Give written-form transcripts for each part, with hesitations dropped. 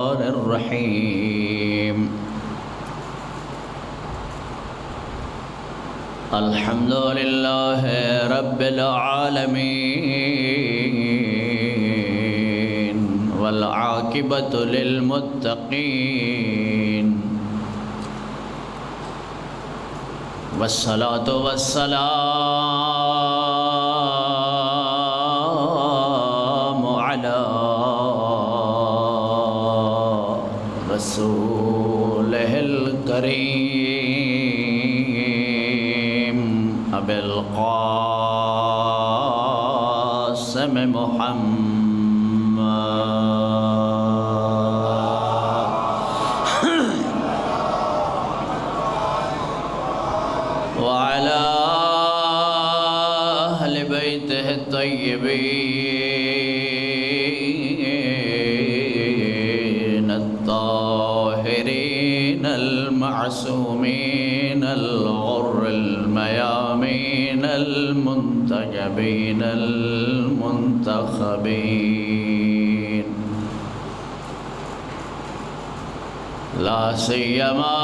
الرحيم الحمد لله رب العالمين والعاقبة للمتقين والصلاة والسلام على رسوله الكريم أبي القاسم محمد وعلى أهل بيته الطيبين الطاهرين المعصومين الغر الميامين المنتجبين المنتخبين لا سيما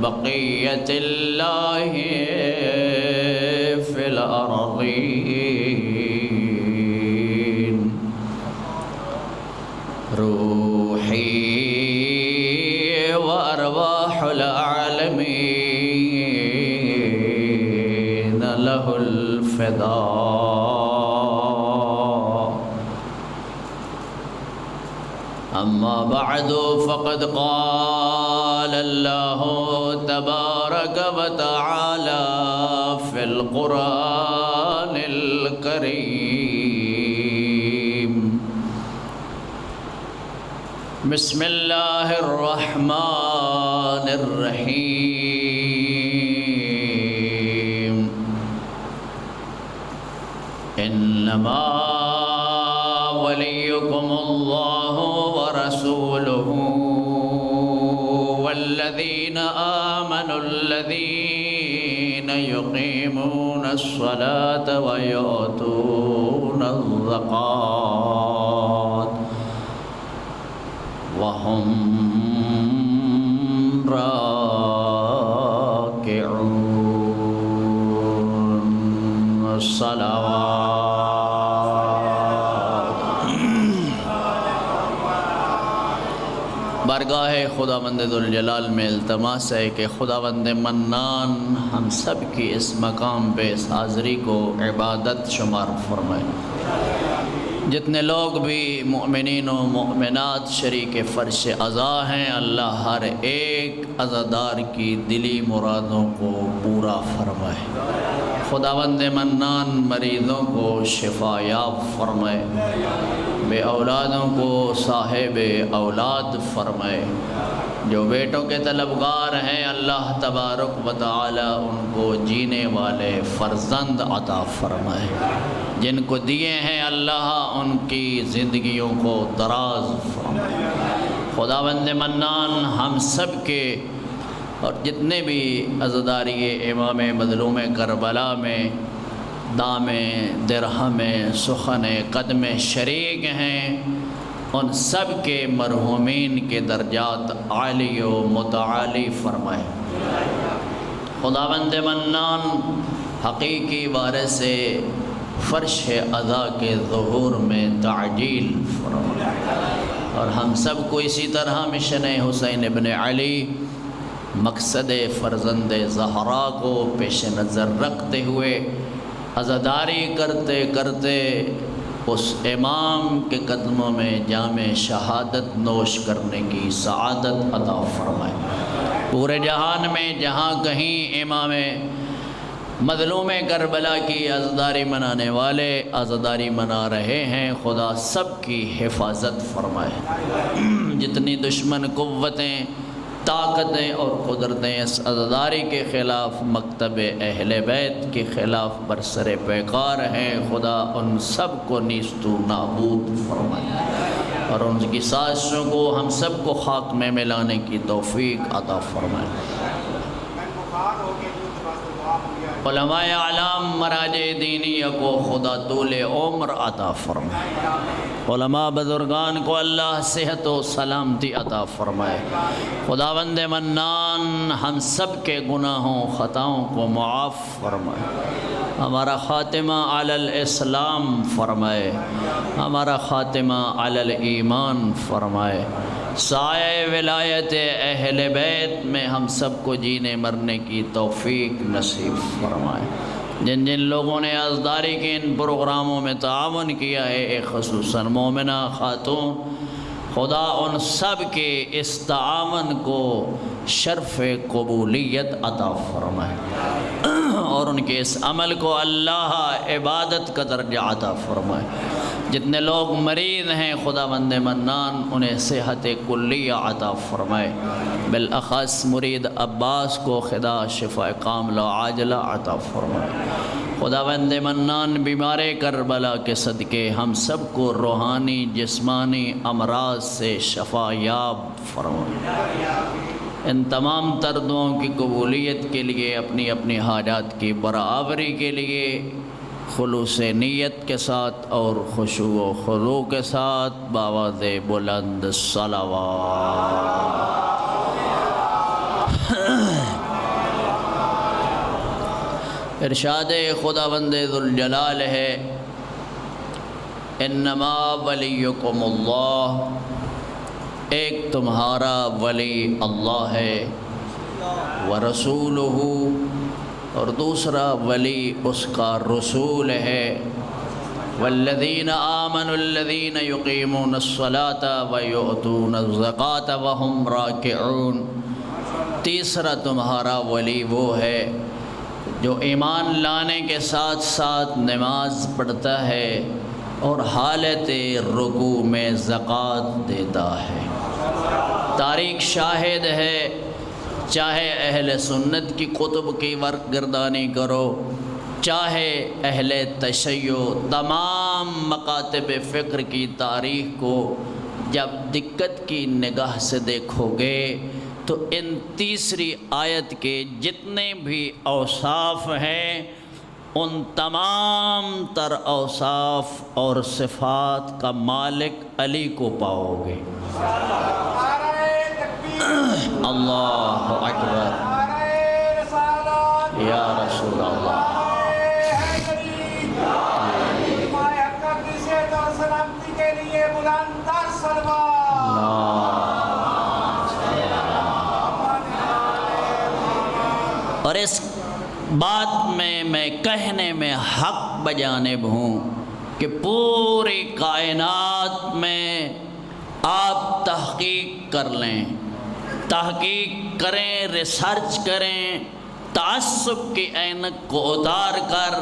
بقية الله في الأرضين روحي وأرواح العالمين له الفداء أما بعد فقد قال الله تبارك وتعالى في القرآن الكريم بسم الله الرحمن الرحيم إنما وليكم الله ورسوله والذين آمنوا الذين يقيمون الصلاة ويؤتون الزكاة وهم راكعون الصلوات بارگاہ خداوند ذوالجلال میں التماس ہے کہ خداوند منان ہم سب کی اس مقام پہ اس حاضری کو عبادت شمار فرمائے۔ جتنے لوگ بھی مؤمنین و مؤمنات شریک فرش عزا ہیں، اللہ ہر ایک عزادار کی دلی مرادوں کو پورا فرمائے۔ خداوند منان مریضوں کو شفا یاب فرمائے، بے اولادوں کو صاحب اولاد فرمائے، جو بیٹوں کے طلبگار ہیں اللہ تبارک و تعالی ان کو جینے والے فرزند عطا فرمائے، جن کو دیے ہیں اللہ ان کی زندگیوں کو دراز فرمائے۔ خداوند منان ہم سب کے اور جتنے بھی عزاداری امام مظلوم کربلا میں دام درہم سخن قدم شریک ہیں، ان سب کے مرحومین کے درجات عالی و متعالی فرمائے۔ خداوند منان حقیقی وارث فرش عزا کے ظہور میں تعجیل فرمائے، اور ہم سب کو اسی طرح مشن حسین ابن علی مقصد فرزند زہرا کو پیش نظر رکھتے ہوئے عزاداری کرتے کرتے اس امام کے قدموں میں جام شہادت نوش کرنے کی سعادت عطا فرمائے۔ پورے جہان میں جہاں کہیں امام مظلوم کربلا کی عزاداری منانے والے عزاداری منا رہے ہیں، خدا سب کی حفاظت فرمائے۔ جتنی دشمن قوتیں طاقتیں اور قدرتیں اس عزاداری کے خلاف مکتب اہل بیت کے خلاف برسر پیکار ہیں، خدا ان سب کو نیست و نابود فرمائے اور ان کی سازشوں کو ہم سب کو خاک میں ملانے کی توفیق عطا فرمائے۔ علماء اعلام مراجع دینیہ کو خدا طول عمر عطا فرمائے، علماء بزرگان کو اللہ صحت و سلامتی عطا فرمائے، خداوند منان ہم سب کے گناہوں خطاؤں کو معاف فرمائے، ہمارا خاتمہ علی الاسلام فرمائے، ہمارا خاتمہ علی الایمان فرمائے، سایہ ولایت اہل بیت میں ہم سب کو جینے مرنے کی توفیق نصیب فرمائے۔ جن جن لوگوں نے ازداری کے ان پروگراموں میں تعاون کیا ہے، خصوصاً مومنہ خاتون، خدا ان سب کے اس تعاون کو شرف قبولیت عطا فرمائے اور ان کے اس عمل کو اللہ عبادت کا درجہ عطا فرمائے۔ جتنے لوگ مریض ہیں خداوند منان انہیں صحت کلیہ عطا فرمائے، بالاخص مرید عباس کو خدا شفا کاملہ عاجلہ عطا فرمائے۔ خداوند منان بیمار کربلا کے صدقے ہم سب کو روحانی جسمانی امراض سے شفا یاب فرمائے۔ ان تمام تر دعاؤں کی قبولیت کے لیے اپنی اپنی حاجات کی برابری کے لیے خلوص نیت کے ساتھ اور خشوع و خضوع کے ساتھ بآواز بلند صلوات۔ ارشاد خداوند ذوالجلال ہے، انما ولیکم اللہ، ایک تمہارا ولی اللہ ہے، ورسولہ، اور دوسرا ولی اس کا رسول ہے، والذین آمنوا الذین یقیمون الصلاة ویؤتون الزکاة وہم راکعون، تیسرا تمہارا ولی وہ ہے جو ایمان لانے کے ساتھ ساتھ نماز پڑھتا ہے اور حالت رکوع میں زکوٰۃ دیتا ہے۔ تاریخ شاہد ہے، چاہے اہل سنت کی کتب کی ورق گردانی کرو، چاہے اہل تشیع، تمام مکاتب فکر کی تاریخ کو جب دقت کی نگاہ سے دیکھو گے تو ان تیسری آیت کے جتنے بھی اوصاف ہیں ان تمام تر اوصاف اور صفات کا مالک علی کو پاؤ گے۔ اللہ اکبر، یا رسول اللہ۔ اور اس بات میں کہنے میں حق بجانب ہوں کہ پوری کائنات میں آپ تحقیق کر لیں، تحقیق کریں، ریسرچ کریں، تعصب کی عینک کو اتار کر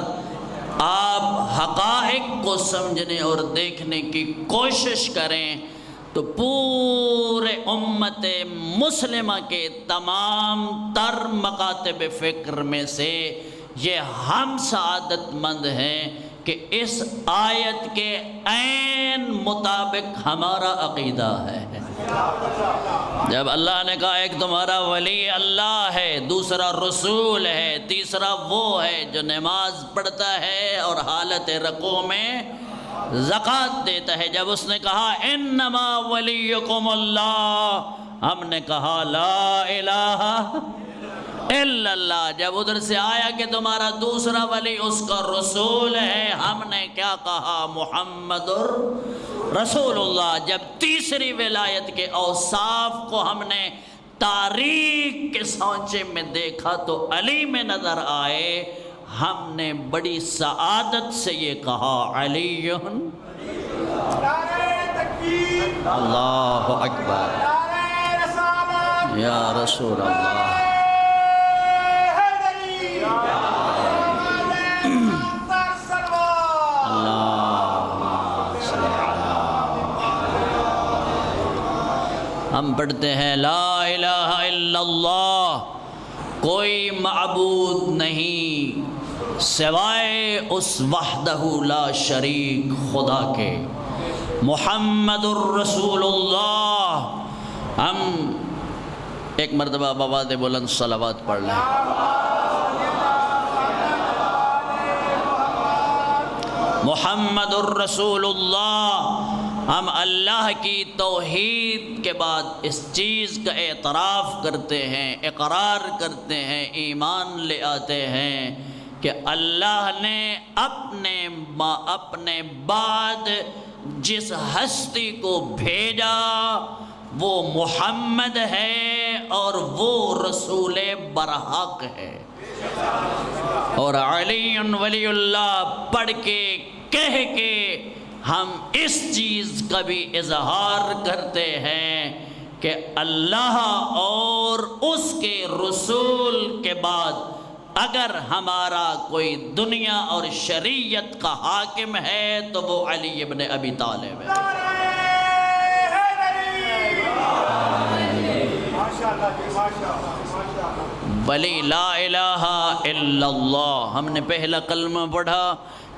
آپ حقائق کو سمجھنے اور دیکھنے کی کوشش کریں تو پورے امت مسلمہ کے تمام تر مکاتب فکر میں سے یہ ہم سعادت مند ہیں کہ اس آیت کے عین مطابق ہمارا عقیدہ ہے۔ جب اللہ نے کہا ایک تمہارا ولی اللہ ہے، دوسرا رسول ہے، تیسرا وہ ہے جو نماز پڑھتا ہے اور حالت رکوع میں زکوٰۃ دیتا ہے، جب اس نے کہا انما ولیکم اللہ، ہم نے کہا لا الہ الا اللہ۔ جب ادھر سے آیا کہ تمہارا دوسرا ولی اس کا رسول ہے، ہم نے کیا کہا؟ محمد رسول اللہ۔ جب تیسری ولایت کے اوصاف کو ہم نے تاریخ کے سانچے میں دیکھا تو علی میں نظر آئے، ہم نے بڑی سعادت سے یہ کہا علی اللہ اکبر، یا رسول اللہ۔ ہم پڑھتے ہیں لا الہ الا اللہ، کوئی معبود نہیں سوائے اس وحدہ لا شریک خدا کے، محمد الرسول اللہ۔ ہم ایک مرتبہ بآواز بلند صلوات پڑھ لیں۔ محمد الرسول اللہ۔ ہم اللہ کی توحید کے بعد اس چیز کا اعتراف کرتے ہیں، اقرار کرتے ہیں، ایمان لے آتے ہیں کہ اللہ نے اپنے بعد جس ہستی کو بھیجا وہ محمد ہے اور وہ رسول برحق ہے۔ اور علی ولی اللہ پڑھ کے کہہ کے ہم اس چیز کا بھی اظہار کرتے ہیں کہ اللہ اور اس کے رسول کے بعد اگر ہمارا کوئی دنیا اور شریعت کا حاکم ہے تو وہ علی ابن ابی طالب ہے۔ بلی لا الہ الا اللہ، ہم نے پہلا کلمہ پڑھا،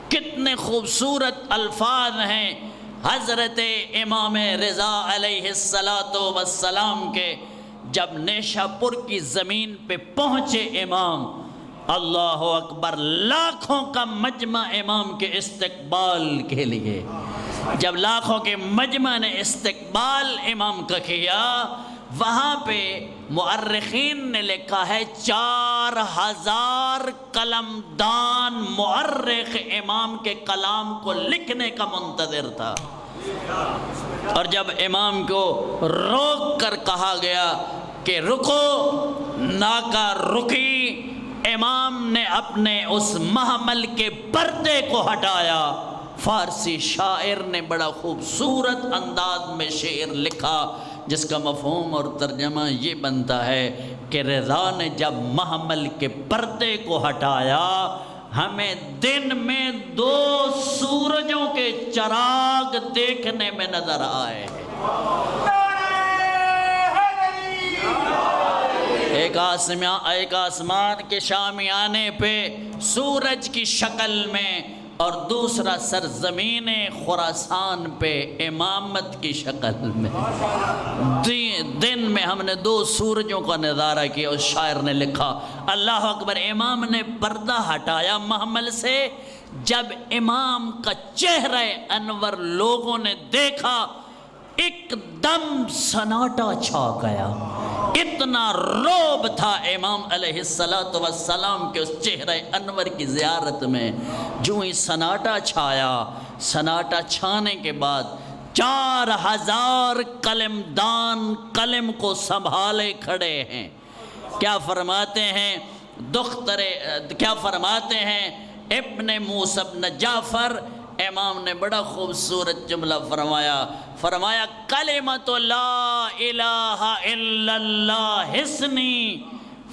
کتنے خوبصورت الفاظ ہیں حضرت امام رضا علیہ السلام کے۔ جب نیشہ پور کی زمین پہ پہنچے امام، اللہ اکبر، لاکھوں کا مجمع امام کے استقبال کے لیے۔ جب لاکھوں کے مجمع نے استقبال امام کا کیا، وہاں پہ مؤرخین نے لکھا ہے 4000 قلمدان مؤرخ امام کے کلام کو لکھنے کا منتظر تھا۔ اور جب امام کو روک کر کہا گیا کہ رکو، ناکہ رکی، امام نے اپنے اس محمل کے پردے کو ہٹایا۔ فارسی شاعر نے بڑا خوبصورت انداز میں شعر لکھا جس کا مفہوم اور ترجمہ یہ بنتا ہے کہ رضا نے جب محمل کے پردے کو ہٹایا، ہمیں دن میں 2 سورجوں کے چراغ دیکھنے میں نظر آئے۔ ایک آسمان کے شامیانے پہ سورج کی شکل میں، اور دوسرا سرزمین خراسان پہ امامت کی شکل میں۔ دن میں ہم نے 2 سورجوں کا نظارہ کیا۔ اس شاعر نے لکھا، اللہ اکبر، امام نے پردہ ہٹایا محمل سے، جب امام کا چہرہ انور لوگوں نے دیکھا، ایک دم سناٹا چھا گیا۔ اتنا رعب تھا امام علیہ السلام کے اس چہرہ انور کی زیارت میں۔ جو ہی سناٹا چھایا، سناٹا چھانے کے بعد 4000 قلمدان قلم کو سنبھالے کھڑے ہیں۔ کیا فرماتے ہیں کیا فرماتے ہیں ابن موسیٰ بن جعفر، امام نے بڑا خوبصورت جملہ فرمایا کلمۃ لا الہ الا اللہ حسنی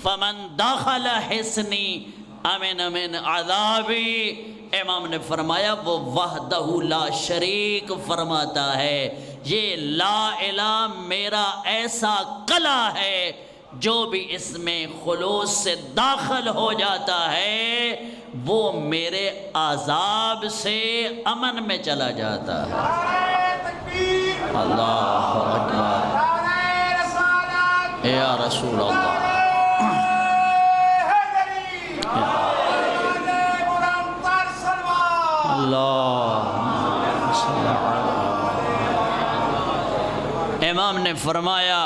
فمن دخل حسنی امن من عذابی۔ امام نے فرمایا وہ وحدہ لا شریک فرماتا ہے، یہ لا الہ میرا ایسا قلعہ ہے، جو بھی اس میں خلوص سے داخل ہو جاتا ہے وہ میرے عذاب سے امن میں چلا جاتا ہے۔ اللہ اکبر، یا رسول اللہ۔ امام نے فرمایا،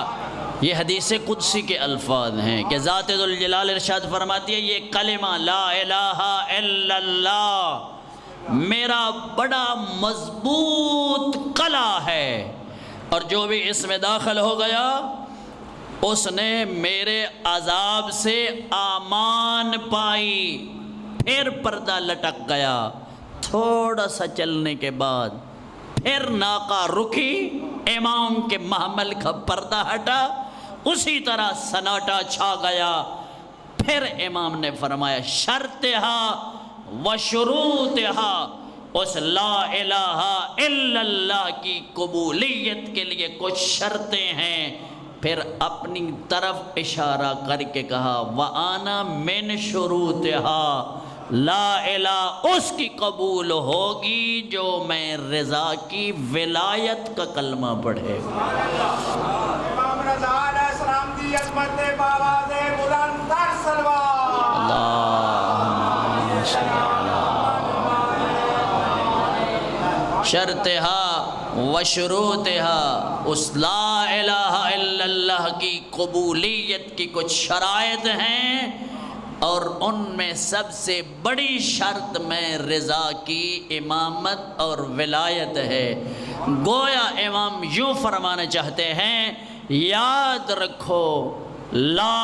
یہ حدیث قدسی کے الفاظ ہیں کہ ذات ذوالجلال ارشاد فرماتی ہے، یہ کلمہ لا الہ الا اللہ میرا بڑا مضبوط قلعہ ہے، اور جو بھی اس میں داخل ہو گیا اس نے میرے عذاب سے امان پائی۔ پھر پردہ لٹک گیا، تھوڑا سا چلنے کے بعد پھر ناقہ رکی، امام کے محمل کا پردہ ہٹا، اسی طرح سناٹا چھا گیا۔ پھر امام نے فرمایا شرطہا و شروطہا، اس لا الہ الا اللہ کی قبولیت کے لیے کچھ شرطیں ہیں۔ پھر اپنی طرف اشارہ کر کے کہا وَأَنَا مِن شُرُوطِهَا، لا الہ اس کی قبول ہوگی جو میں رضا کی ولایت کا کلمہ پڑھے گا۔ امام رضا علیہ السلام کی عظمت بآواز بلند تر صلوات۔ اللہم صلی اللہ شرطها و شروطها، اس لا الہ الا اللہ کی قبولیت کی کچھ شرائط ہیں، اور ان میں سب سے بڑی شرط میں رضا کی امامت اور ولایت ہے۔ گویا امام یوں فرمانا چاہتے ہیں، یاد رکھو لا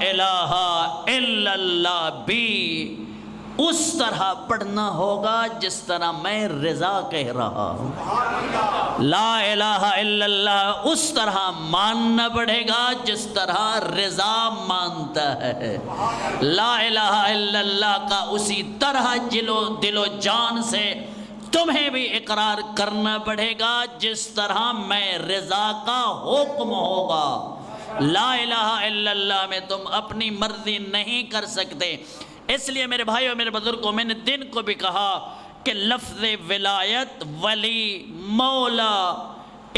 الہ الا اللہ بھی اس طرح پڑھنا ہوگا جس طرح میں رضا کہہ رہا ہوں، لا الہ الا اللہ اس طرح ماننا پڑے گا جس طرح رضا مانتا ہے، لا الہ الا اللہ کا اسی طرح دل و جان سے تمہیں بھی اقرار کرنا پڑے گا جس طرح میں رضا کا حکم ہوگا۔ لا الہ الا اللہ میں تم اپنی مرضی نہیں کر سکتے۔ اس لیے میرے بھائیو میرے بزرگوں، میں نے دن کو بھی کہا کہ لفظ ولایت، ولی، مولا،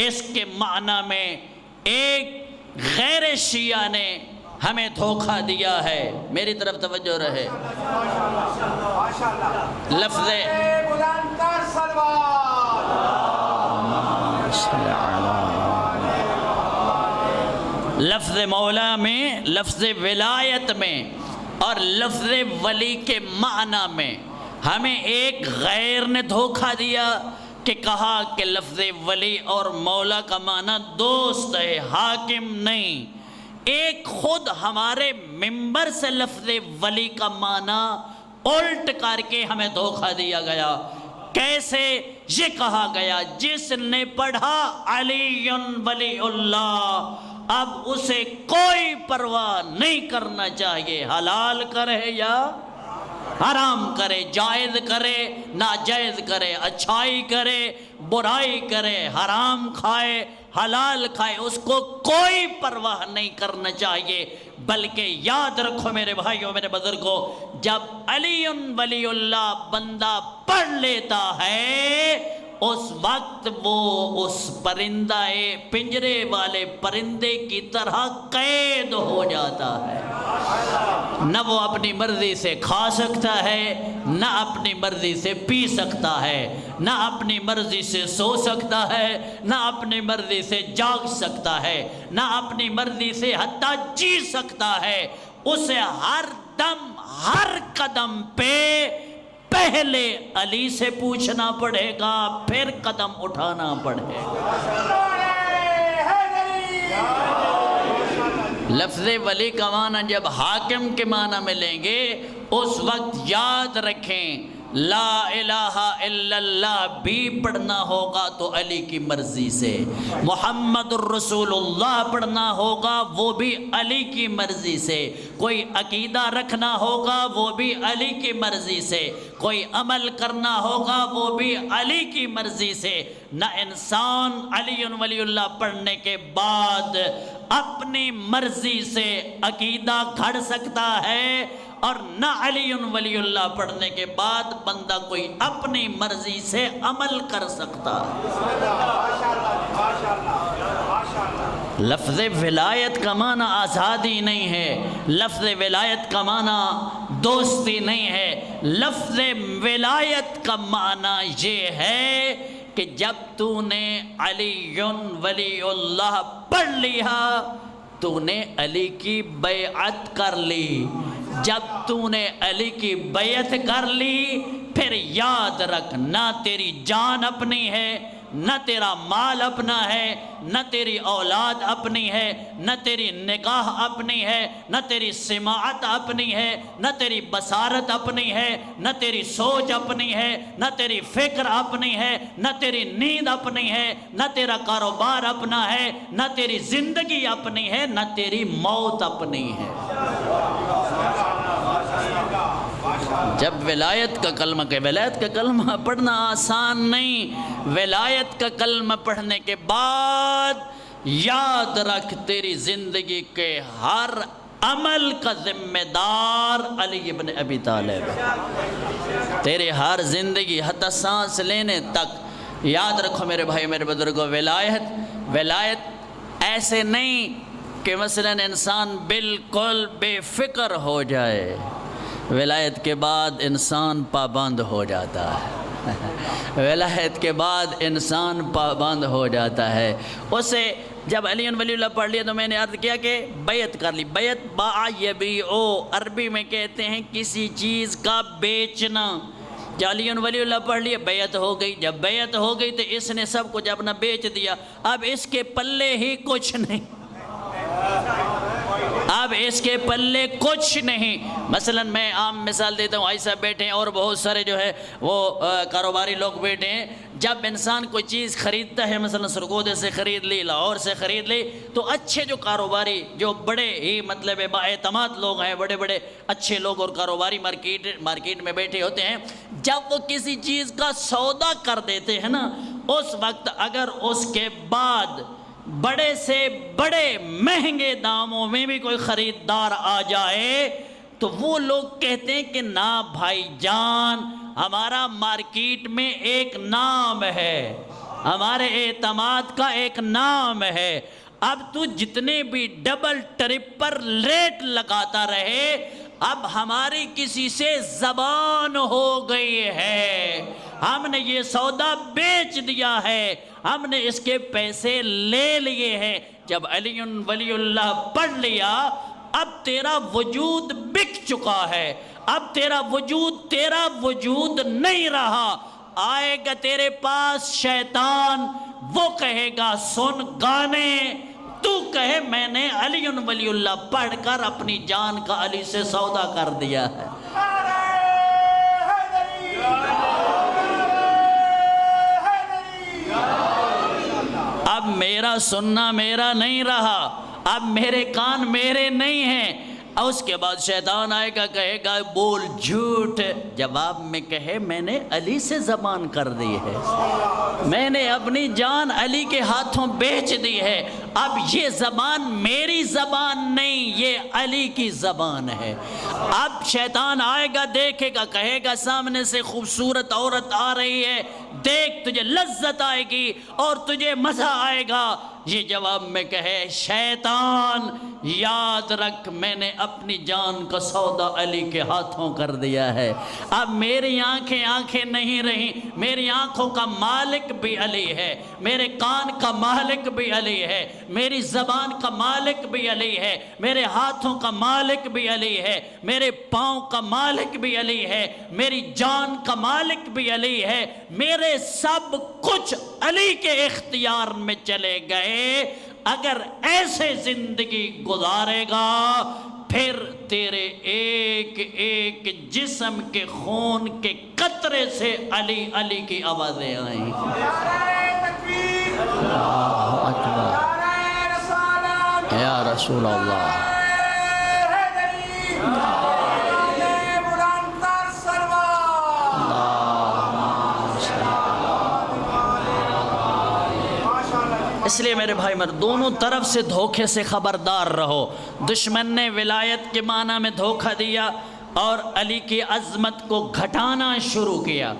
اس کے معنی میں ایک غیر شیعہ نے ہمیں دھوکہ دیا ہے۔ میری طرف توجہ رہے، لفظ بلندتر صلوات، لفظ مولا میں، لفظ ولایت میں اور لفظ ولی کے معنی میں ہمیں ایک غیر نے دھوکہ دیا کہ کہا کہ لفظ ولی اور مولا کا معنی دوست ہے، حاکم نہیں۔ ایک خود ہمارے منبر سے لفظ ولی کا معنی الٹ کر کے ہمیں دھوکہ دیا گیا۔ کیسے؟ یہ کہا گیا جس نے پڑھا علی ولی اللہ، اب اسے کوئی پرواہ نہیں کرنا چاہیے، حلال کرے یا حرام کرے، جائز کرے ناجائز کرے، اچھائی کرے برائی کرے، حرام کھائے حلال کھائے، اس کو کوئی پرواہ نہیں کرنا چاہیے۔ بلکہ یاد رکھو میرے بھائیوں میرے بزرگوں، جب علی ولی اللہ بندہ پڑھ لیتا ہے اس وقت وہ اس پرندہ پنجرے والے پرندے کی طرح قید ہو جاتا ہے، نہ وہ اپنی مرضی سے کھا سکتا ہے، نہ اپنی مرضی سے پی سکتا ہے، نہ اپنی مرضی سے سو سکتا ہے، نہ اپنی مرضی سے جاگ سکتا ہے، نہ اپنی مرضی سے حتیٰ جی سکتا ہے۔ اسے ہر دم ہر قدم پہ پہلے علی سے پوچھنا پڑے گا، پھر قدم اٹھانا پڑے گا۔ لفظ ولی کا معنی جب حاکم کے معنی میں لیں گے اس وقت یاد رکھیں لا الہ الا اللہ بھی پڑھنا ہوگا تو علی کی مرضی سے، محمد الرسول اللہ پڑھنا ہوگا وہ بھی علی کی مرضی سے، کوئی عقیدہ رکھنا ہوگا وہ بھی علی کی مرضی سے، کوئی عمل کرنا ہوگا وہ بھی علی کی مرضی سے۔ نہ انسان علی ولی اللہ پڑھنے کے بعد اپنی مرضی سے عقیدہ گھڑ سکتا ہے، اور نہ علی ولی اللہ پڑھنے کے بعد بندہ کوئی اپنی مرضی سے عمل کر سکتا۔ لفظ ولایت کا معنی آزادی نہیں ہے، لفظ ولایت کا معنی دوستی نہیں ہے، لفظ ولایت کا معنی یہ ہے کہ جب تو نے علی ولی اللہ پڑھ لیا تو نے علی کی بیعت کر لی۔ جب تو نے علی کی بیعت کر لی پھر یاد رکھ نہ تیری جان اپنی ہے، نہ تیرا مال اپنا ہے، نہ تیری اولاد اپنی ہے، نہ تیری نگاہ اپنی ہے، نہ تیری سماعت اپنی ہے، نہ تیری بصارت اپنی ہے، نہ تیری سوچ اپنی ہے، نہ تیری فکر اپنی ہے، نہ تیری نیند اپنی ہے، نہ تیرا کاروبار اپنا ہے، نہ تیری زندگی اپنی ہے، نہ تیری موت اپنی ہے۔ جب ولایت کا کلمہ کہ ولایت کا کلمہ پڑھنا آسان نہیں، ولایت کا کلمہ پڑھنے کے بعد یاد رکھ تیری زندگی کے ہر عمل کا ذمہ دار علی ابن ابی طالب، تیرے ہر زندگی حتی سانس لینے تک۔ یاد رکھو میرے بھائی میرے بزرگوں، ولایت ایسے نہیں کہ مثلا انسان بالکل بے فکر ہو جائے، ولایت کے بعد انسان پابند ہو جاتا ہے۔ ولایت کے بعد انسان پابند ہو جاتا ہے. اسے جب علی ولی اللہ پڑھ لیا تو میں نے عرض کیا کہ بیعت کر لی. بیعت باع یبیع عربی میں کہتے ہیں کسی چیز کا بیچنا. جب علی ولی اللہ پڑھ لیا بیعت ہو گئی. جب بیعت ہو گئی تو اس نے سب کچھ اپنا بیچ دیا. اب اس کے پلے ہی کچھ نہیں. اب اس کے پلے کچھ نہیں. مثلا میں عام مثال دیتا ہوں. ایسا بیٹھے ہیں اور بہت سارے جو ہے وہ کاروباری لوگ بیٹھے ہیں. جب انسان کوئی چیز خریدتا ہے، مثلا سرگودے سے خرید لی، لاہور سے خرید لی، تو اچھے جو کاروباری جو بڑے ہی مطلب بااعتماد لوگ ہیں، بڑے بڑے اچھے لوگ اور کاروباری مارکیٹ میں بیٹھے ہوتے ہیں، جب وہ کسی چیز کا سودا کر دیتے ہیں نا، اس وقت اگر اس کے بعد بڑے سے بڑے مہنگے داموں میں بھی کوئی خریدار آ جائے تو وہ لوگ کہتے ہیں کہ نا بھائی جان، ہمارا مارکیٹ میں ایک نام ہے، ہمارے اعتماد کا ایک نام ہے. اب تو جتنے بھی ڈبل ٹرپل ریٹ لگاتا رہے، اب ہماری کسی سے زبان ہو گئی ہے، ہم نے یہ سودا بیچ دیا ہے، ہم نے اس کے پیسے لے لیے ہیں. جب علی ولی اللہ پڑھ لیا، اب تیرا وجود بک چکا ہے، اب تیرا وجود نہیں رہا. آئے گا تیرے پاس شیطان، وہ کہے گا سن گانے، تو کہے میں نے علی ولی اللہ پڑھ کر اپنی جان کا علی سے سودا کر دیا ہے. اب میرا سننا میرا نہیں رہا، اب میرے کان میرے نہیں ہیں. اور اس کے بعد شیطان آئے گا، کہے گا بول جھوٹ. جواب میں کہے میں نے علی سے زبان کر دی ہے، میں نے اپنی جان علی کے ہاتھوں بیچ دی ہے. اب یہ زبان میری زبان نہیں، یہ علی کی زبان ہے. اب شیطان آئے گا، دیکھے گا، کہے گا سامنے سے خوبصورت عورت آ رہی ہے، دیکھ تجھے لذت آئے گی اور تجھے مزہ آئے گا. یہ جواب میں کہے شیطان یاد رکھ میں نے اپنی جان کا سودا علی کے ہاتھوں کر دیا ہے. اب میری آنکھیں نہیں رہیں، میری آنکھوں کا مالک بھی علی ہے، میرے کان کا مالک بھی علی ہے، میری زبان کا مالک بھی علی ہے، میرے ہاتھوں کا مالک بھی علی ہے، میرے پاؤں کا مالک بھی علی ہے، میری جان کا مالک بھی علی ہے. میرے سب کچھ علی کے اختیار میں چلے گئے. اگر ایسے زندگی گزارے گا پھر تیرے ایک ایک جسم کے خون کے قطرے سے علی علی کی آوازیں آئیں. اللہ اکبر، یا رسول اللہ. اس لیے میرے بھائی مر دونوں طرف سے دھوکے سے خبردار رہو. دشمن نے ولایت کے معنی میں دھوکہ دیا اور علی کی عظمت کو گھٹانا شروع کیا.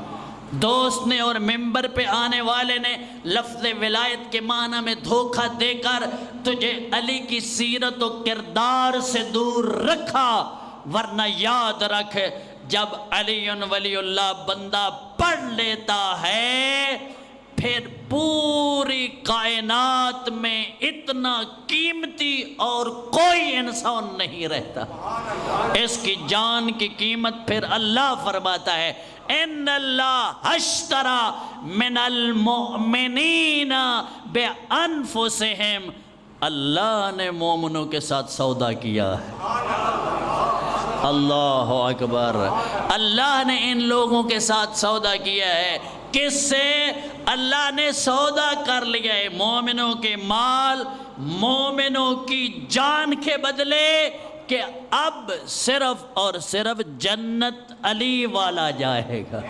دوست نے اور ممبر پہ آنے والے نے لفظ ولایت کے معنی میں دھوکہ دے کر تجھے علی کی سیرت و کردار سے دور رکھا. ورنہ یاد رکھ، جب علی ولی اللہ بندہ پڑھ لیتا ہے پھر پوری کائنات میں اتنا قیمتی اور کوئی انسان نہیں رہتا. اس کی جان کی قیمت پھر اللہ فرماتا ہے ان اللہ اشتری من المؤمنین بانفسہم. اللہ نے مومنوں کے ساتھ سودا کیا ہے. اللہ اکبر. اللہ نے ان لوگوں کے ساتھ سودا کیا ہے. کس سے؟ اللہ نے سودا کر لیا ہے مومنوں کے مال، مومنوں کی جان کے بدلے کہ اب صرف اور صرف جنت علی والا جائے گا.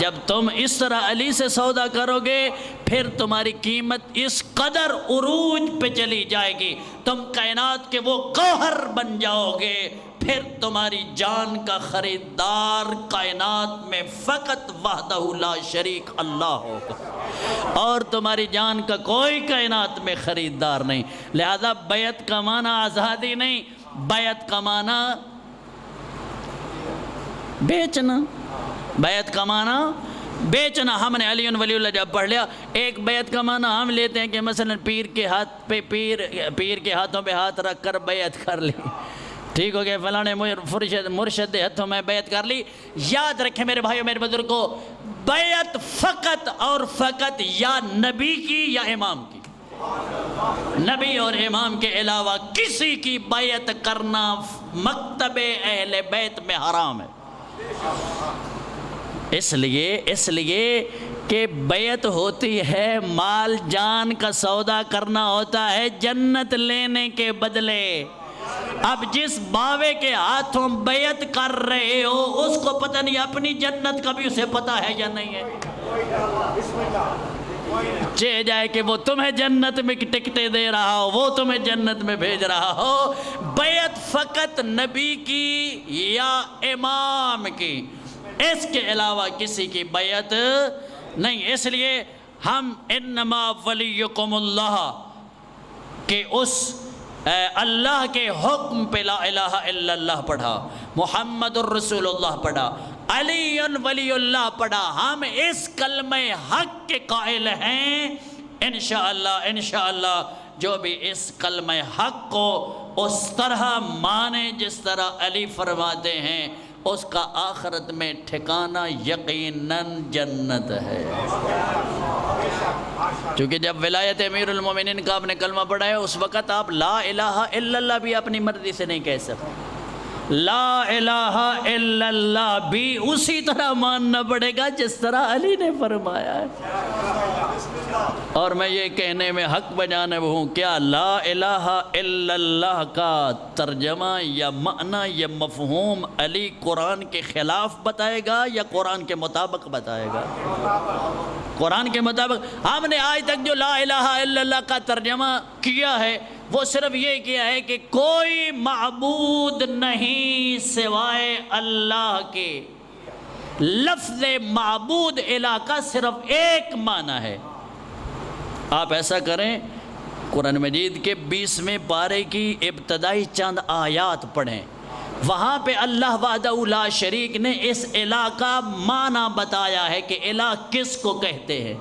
جب تم اس طرح علی سے سودا کرو گے پھر تمہاری قیمت اس قدر عروج پہ چلی جائے گی، تم کائنات کے وہ گوہر بن جاؤ گے. پھر تمہاری جان کا خریدار کائنات میں فقط وحدہ لا شریک اللہ ہوگا، اور تمہاری جان کا کوئی کائنات میں خریدار نہیں. لہذا بیعت کا معنی آزادی نہیں، بیعت کا معنی بیچنا. بیعت کا معنی بیچنا. ہم نے علی ولی اللہ جب پڑھ لیا، ایک بیعت کا معنی ہم لیتے ہیں کہ مثلا پیر کے ہاتھوں پہ ہاتھ رکھ کر بیعت کر لی، ٹھیک ہو گیا، فلاں مرشد ہاتھوں میں بیعت کر لی. یاد رکھیں میرے بھائیو میرے بزرگوں، بیعت فقط اور فقط یا نبی کی یا امام کی، نبی اور امام کے علاوہ کسی کی بیعت کرنا مکتب اہل بیت میں حرام ہے. اس لیے کہ بیعت ہوتی ہے مال جان کا سودا کرنا ہوتا ہے جنت لینے کے بدلے. اب جس باوے کے ہاتھوں بیعت کر رہے ہو اس کو پتہ نہیں اپنی جنت کا بھی اسے پتہ ہے یا نہیں ہے. چاہے جائے کہ وہ تمہیں جنت میں ٹکٹیں دے رہا ہو، وہ تمہیں جنت میں بھیج رہا ہو. بیعت فقط نبی کی یا امام کی، اس کے علاوہ کسی کی بیعت نہیں. اس لیے ہم انما ولیکم اللہ کہ اس اللہ کے حکم پہ لا الہ الا اللہ پڑھا، محمد الرسول اللہ پڑھا، علی ولی اللہ پڑھا. ہم اس کلمہ حق کے قائل ہیں. انشاءاللہ جو بھی اس کلمہ حق کو اس طرح مانے جس طرح علی فرماتے ہیں، اس کا آخرت میں ٹھکانہ یقیناً جنت ہے. چونکہ جب ولایت امیر المومنین کا آپ نے کلمہ پڑھا ہے اس وقت آپ لا الہ الا اللہ بھی اپنی مرضی سے نہیں کہہ سکتے. لا الہ الا اللہ بھی اسی طرح ماننا پڑے گا جس طرح علی نے فرمایا ہے. اور میں یہ کہنے میں حق بجانب ہوں، کیا لا الہ الا اللہ کا ترجمہ یا معنی یا مفہوم علی قرآن کے خلاف بتائے گا یا قرآن کے مطابق بتائے گا؟ قرآن کے مطابق. ہم نے آج تک جو لا الہ الا اللہ کا ترجمہ کیا ہے وہ صرف یہ کیا ہے کہ کوئی معبود نہیں سوائے اللہ کے. لفظ معبود الہ کا صرف ایک معنی ہے. آپ ایسا کریں، قرآن مجید کے 20ویں پارے کی ابتدائی چند آیات پڑھیں، وہاں پہ اللہ وحدہ لا شریک نے اس الہ کا معنی بتایا ہے کہ الہ کس کو کہتے ہیں.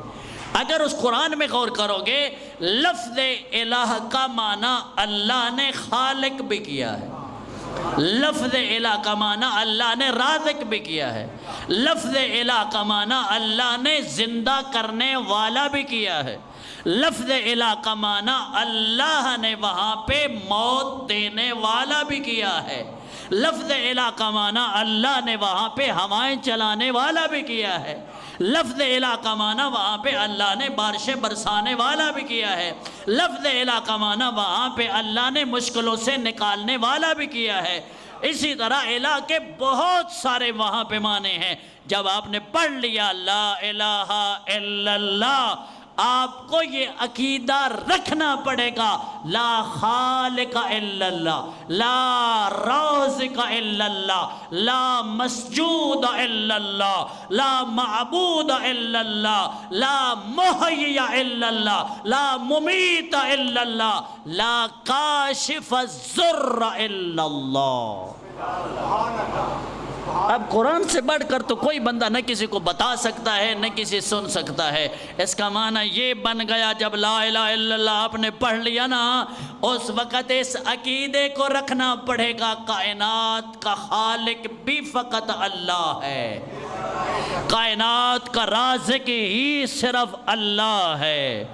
اگر اس قرآن میں غور کرو گے، لفظ الہ کا معنی اللہ نے خالق بھی کیا ہے، لفظ الہ کا معنی اللہ نے رازق بھی کیا ہے، لفظ الہ کا معنی اللہ نے زندہ کرنے والا بھی کیا ہے، لفظ الہ کا معنی اللہ نے وہاں پہ موت دینے والا بھی کیا ہے، لفظ الہ کا معنی اللہ نے وہاں پہ ہوائیں چلانے والا بھی کیا ہے، لفظ الہ کا معنی وہاں پہ اللہ نے بارشیں برسانے والا بھی کیا ہے، لفظ الہ کا معنی وہاں پہ اللہ نے مشکلوں سے نکالنے والا بھی کیا ہے. اسی طرح الہ کے بہت سارے وہاں پہ معنی ہیں. جب آپ نے پڑھ لیا لا الہ الا اللہ، آپ کو یہ عقیدہ رکھنا پڑے گا لا خالق الا اللہ، لا رازق الا اللہ، لا مسجود الا اللہ، لا معبود الا اللہ، لا محیی الا اللہ، لا ممیت الا اللہ، لا کاشف الضر الا اللہ. اب قرآن سے بڑھ کر تو کوئی بندہ نہ کسی کو بتا سکتا ہے نہ کسی سن سکتا ہے. اس کا معنی یہ بن گیا جب لا الہ الا اللہ آپ نے پڑھ لیا نا، اس وقت اس عقیدے کو رکھنا پڑے گا کائنات کا خالق بھی فقط اللہ ہے، کائنات کا رازق ہی صرف اللہ ہے،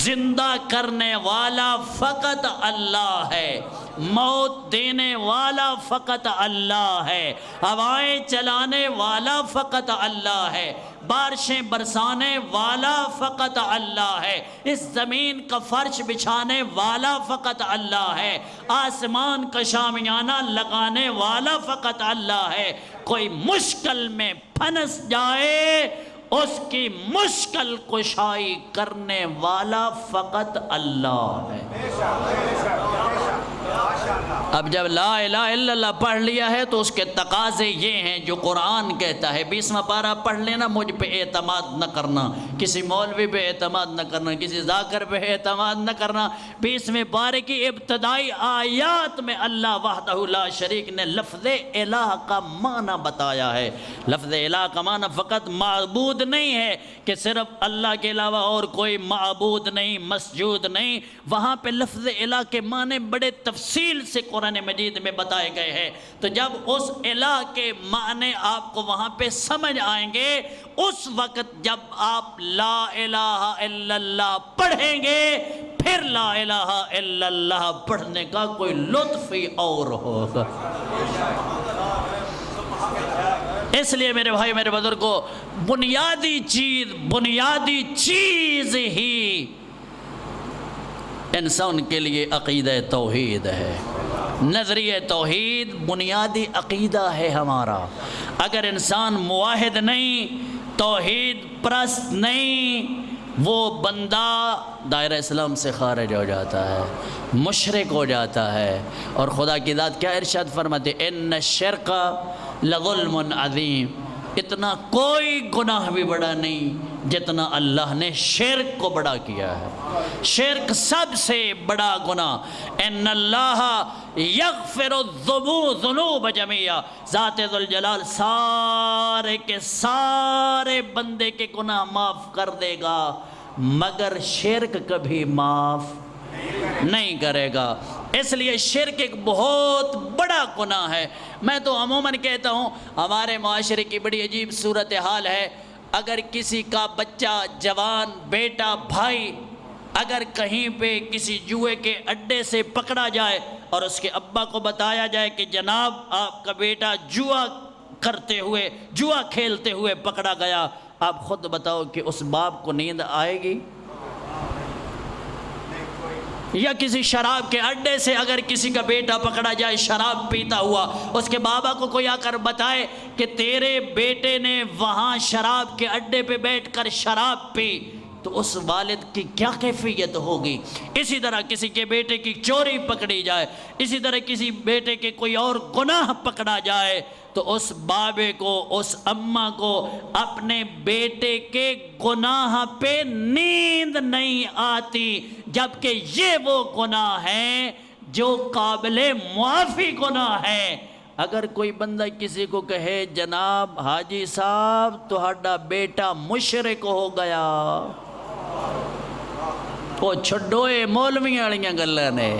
زندہ کرنے والا فقط اللہ ہے، موت دینے والا فقط اللہ ہے، ہوائیں چلانے والا فقط اللہ ہے، بارشیں برسانے والا فقط اللہ ہے، اس زمین کا فرش بچھانے والا فقط اللہ ہے، آسمان کا شامیانہ لگانے والا فقط اللہ ہے. کوئی مشکل میں پھنس جائے اس کی مشکل کشائی کرنے والا فقط اللہ ہے. اب جب لا الہ الا اللہ پڑھ لیا ہے تو اس کے تقاضے یہ ہیں جو قرآن کہتا ہے 20واں پارہ پڑھ لینا، مجھ پہ اعتماد نہ کرنا، کسی مولوی پہ اعتماد نہ کرنا، کسی ذاکر پہ اعتماد نہ کرنا۔ 20ویں پارے کی ابتدائی آیات میں اللہ وحدہ لا شریک نے لفظ الہ کا معنی بتایا ہے۔ لفظ الہ کا معنی فقط معبود نہیں ہے کہ صرف اللہ کے علاوہ اور کوئی معبود نہیں، مسجود نہیں، وہاں پہ لفظ الہ کے معنی بڑے تفصیل سے قرآن مجید میں بتائے گئے ہیں۔ تو جب اس الہ کے معنی آپ کو وہاں پہ سمجھ آئیں گے، اس وقت جب آپ لا الہ الا اللہ پڑھیں گے، پھر لا الہ الا اللہ پڑھنے کا کوئی لطف ہی اور ہوگا۔ اس لیے میرے بھائی میرے بزرگوں، بنیادی چیز ہی انسان کے لیے عقیدہ توحید ہے۔ نظریہ توحید بنیادی عقیدہ ہے ہمارا۔ اگر انسان موحد نہیں، توحید پرست نہیں، وہ بندہ دائرہ اسلام سے خارج ہو جاتا ہے، مشرک ہو جاتا ہے۔ اور خدا کی ذات کیا ارشاد فرماتے، ان الشرک لظلم عظیم، اتنا کوئی گناہ بھی بڑا نہیں جتنا اللہ نے شرک کو بڑا کیا ہے۔ شرک سب سے بڑا گناہ۔ ان اللہ یغفر الذنوب جميعا، ذات ذوالجلال سارے کے سارے بندے کے گناہ معاف کر دے گا، مگر شرک کبھی معاف نہیں کرے گا۔ اس لیے شرک ایک بہت بڑا گناہ ہے۔ میں تو عموماً کہتا ہوں ہمارے معاشرے کی بڑی عجیب صورتحال ہے۔ اگر کسی کا بچہ، جوان، بیٹا، بھائی اگر کہیں پہ کسی جوئے کے اڈے سے پکڑا جائے اور اس کے ابا کو بتایا جائے کہ جناب آپ کا بیٹا جوا کرتے ہوئے، جوا کھیلتے ہوئے پکڑا گیا، آپ خود بتاؤ کہ اس باپ کو نیند آئے گی؟ یا کسی شراب کے اڈے سے اگر کسی کا بیٹا پکڑا جائے شراب پیتا ہوا، اس کے بابا کو کوئی آ کر بتائے کہ تیرے بیٹے نے وہاں شراب کے اڈے پہ بیٹھ کر شراب پی، تو اس والد کی کیا کیفیت ہوگی؟ اسی طرح کسی کے بیٹے کی چوری پکڑی جائے، اسی طرح کسی بیٹے کے کوئی اور گناہ پکڑا جائے، تو اس بابے کو، اس اماں کو اپنے بیٹے کے گناہ پہ نیند نہیں آتی، جبکہ یہ وہ گناہ ہیں جو قابل معافی گناہ ہیں۔ اگر کوئی بندہ کسی کو کہے جناب حاجی صاحب تہاڈا بیٹا مشرک ہو گیا، وہ چھڈوئے مولوی والیاں گلاں نے،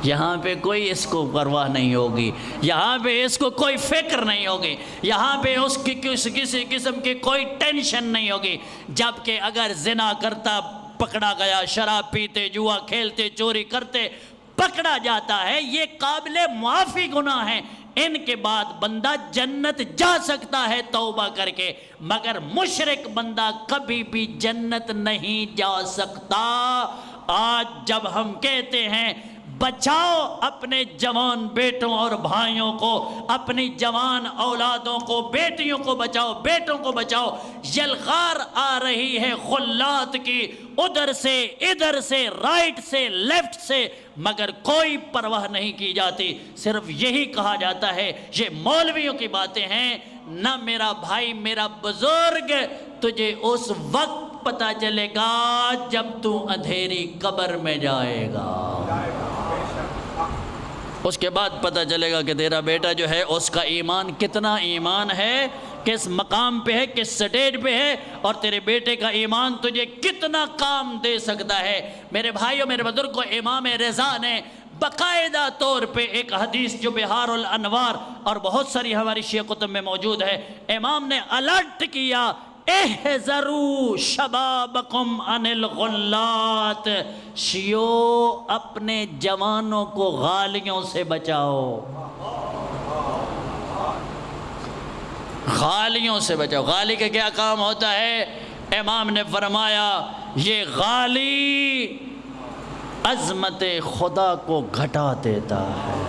یہاں پہ کوئی اس کو پرواہ نہیں ہوگی، یہاں پہ اس کو کوئی فکر نہیں ہوگی، یہاں پہ اس کی کسی قسم کی کوئی ٹینشن نہیں ہوگی۔ جبکہ اگر زنا کرتا پکڑا گیا، شراب پیتے، جوا کھیلتے، چوری کرتے پکڑا جاتا ہے، یہ قابل معافی گناہ ہیں، ان کے بعد بندہ جنت جا سکتا ہے توبہ کر کے، مگر مشرک بندہ کبھی بھی جنت نہیں جا سکتا۔ آج جب ہم کہتے ہیں بچاؤ اپنے جوان بیٹوں اور بھائیوں کو، اپنی جوان اولادوں کو، بیٹیوں کو بچاؤ، بیٹوں کو بچاؤ، یلغار آ رہی ہے غلات کی، ادھر سے ادھر سے، رائٹ سے لیفٹ سے، مگر کوئی پرواہ نہیں کی جاتی۔ صرف یہی کہا جاتا ہے یہ مولویوں کی باتیں ہیں۔ نہ میرا بھائی، میرا بزرگ، تجھے اس وقت پتہ چلے گا جب تو اندھیری قبر میں جائے گا، اس کے بعد پتہ چلے گا کہ تیرا بیٹا جو ہے اس کا ایمان کتنا ایمان ہے، کس مقام پہ ہے، کس سٹیج پہ ہے، اور تیرے بیٹے کا ایمان تجھے کتنا کام دے سکتا ہے۔ میرے بھائیوں، میرے بزرگوں، امام رضا نے باقاعدہ طور پہ ایک حدیث جو بہار الانوار اور بہت ساری ہماری شیعہ کتب میں موجود ہے، امام نے الرٹ کیا، احذروا شبابکم عن الغلات، شیعو اپنے جوانوں کو غالیوں سے بچاؤ، غالیوں سے بچاؤ۔ غالی کا کیا کام ہوتا ہے؟ امام نے فرمایا یہ غالی عظمت خدا کو گھٹا دیتا ہے،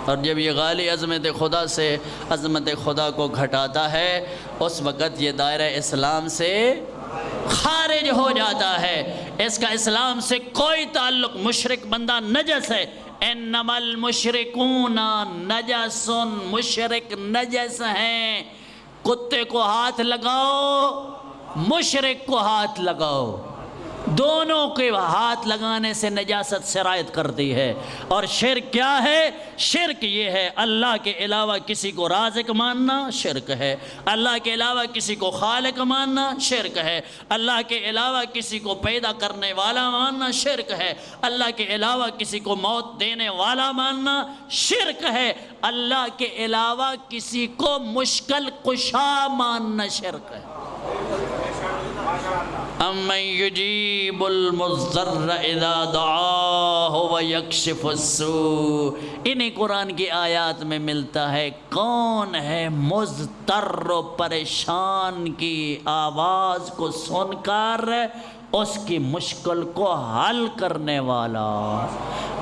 اور جب یہ غالی عظمت خدا سے عظمت خدا کو گھٹاتا ہے، اس وقت یہ دائرہ اسلام سے خارج خارج ہو جاتا ہے، اس کا اسلام سے کوئی تعلق، مشرک بندہ نجس ہے۔ انما المشرکون نجس، مشرک نجس ہیں۔ کتے کو ہاتھ لگاؤ، مشرک کو ہاتھ لگاؤ، دونوں کے ہاتھ لگانے سے نجاست سرایت کرتی ہے۔ اور شرک کیا ہے؟ شرک یہ ہے اللہ کے علاوہ کسی کو رازق ماننا، شرک ہے۔ اللہ کے علاوہ کسی کو خالق ماننا، شرک ہے۔ اللہ کے علاوہ کسی کو پیدا کرنے والا ماننا، شرک ہے۔ اللہ کے علاوہ کسی کو موت دینے والا ماننا، شرک ہے۔ اللہ کے علاوہ کسی کو مشکل کشا ماننا، شرک ہے۔ امن یجیب المضطر اذا دعاہ ویکشف السوء، انہیں قرآن کی آیات میں ملتا ہے کون ہے مضطر و پریشان کی آواز کو سن کر اس کی مشکل کو حل کرنے والا۔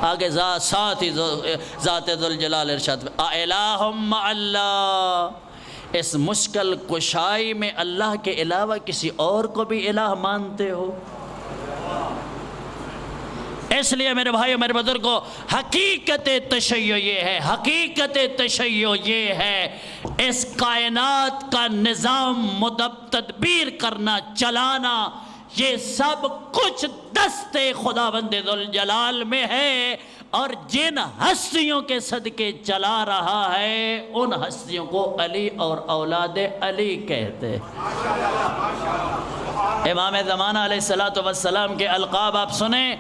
آگے ساتھ ہی ذات ذوالجلال ارشاد اِلٰہٌ مع اللہ، اس مشکل کشائی میں اللہ کے علاوہ کسی اور کو بھی الہ مانتے ہو؟ اس لیے میرے بھائیو میرے بزرگوں، حقیقت تشیع یہ ہے، حقیقت تشیع یہ ہے اس کائنات کا نظام تدبیر کرنا، چلانا، یہ سب کچھ دست خداوند ذوالجلال میں ہے، اور جن ہستیوں کے صدقے چلا رہا ہے ان ہستیوں کو علی اور اولاد علی کہتے۔ امام زمانہ علیہ السلام کے القاب آپ سنیں،